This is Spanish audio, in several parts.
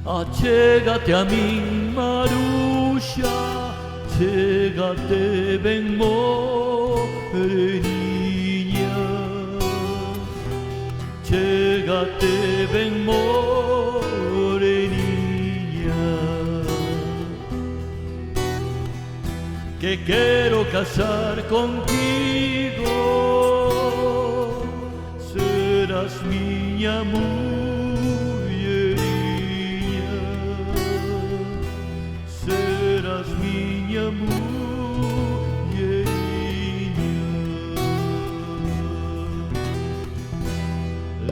Achégate a min, Maruxa, chégate ben moreniña, chégate ben moreniña, que quero casar contigo, serás miña mulleriña, serás miña mulleriña.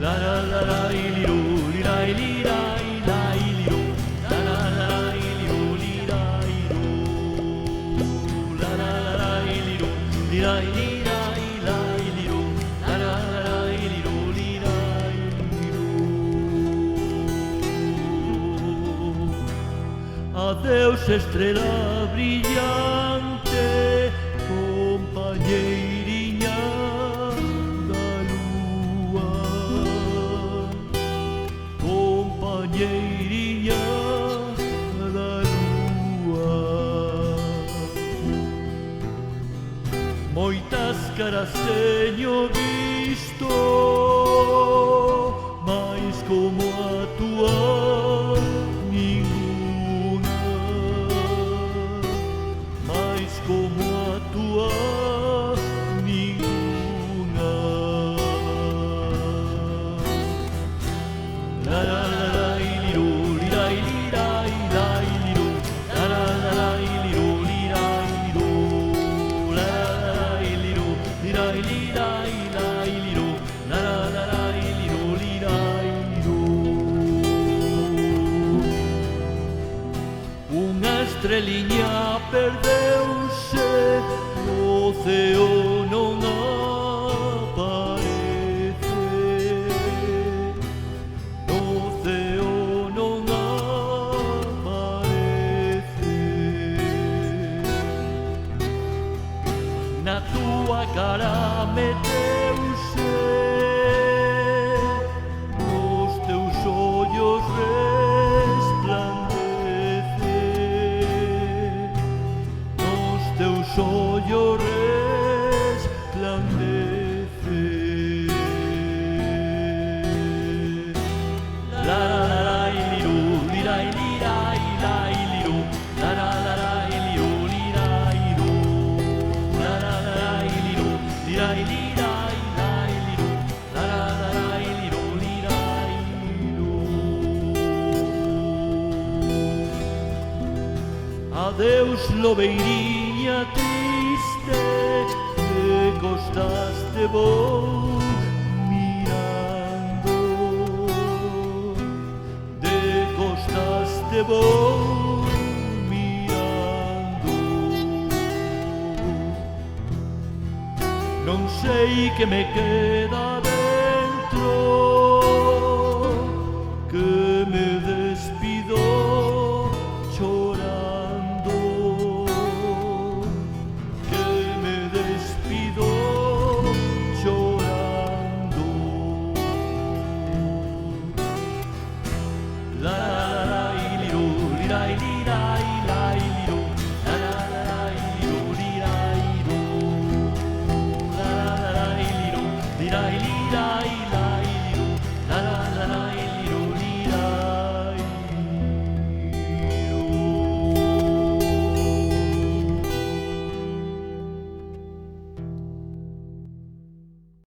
La la la la iliru, lira lira ila iliru, la la la la iliru, lira iliru, la la la la iliru, lira lira ila iliru, la la la la iliru, lira iliru. Adeus estrela brillante, compañeiriña da lúa, compañeiriña da lúa. Moitas caras teño visto, mais como a túa ninguna, mais como a túa ninguna. La la la la iliru, lira lira ila iliru, la la la la iliru, lira iliru, la la la iliru, lira lira ila iliru, la la la la iliru, lira iliru. Unha estreliña perdeuse no ceo, non aparece, no ceo non aparece. Na túa cara meteuse, nos teus ollos resplandece, nos teus ollos resplandece. La la la la iliru, lira lira ila iliru, la la la la iliru, lira iliru, la la la la iliru, lira lira ila iliru, la la la la iliru, lira iliru. Adeus lobeiriña triste, de costas te vou mirando, de costas te vou mirando. Non sei que me queda dentro, que me despido chorando, que me despido chorando. La la la la iliru, lira lira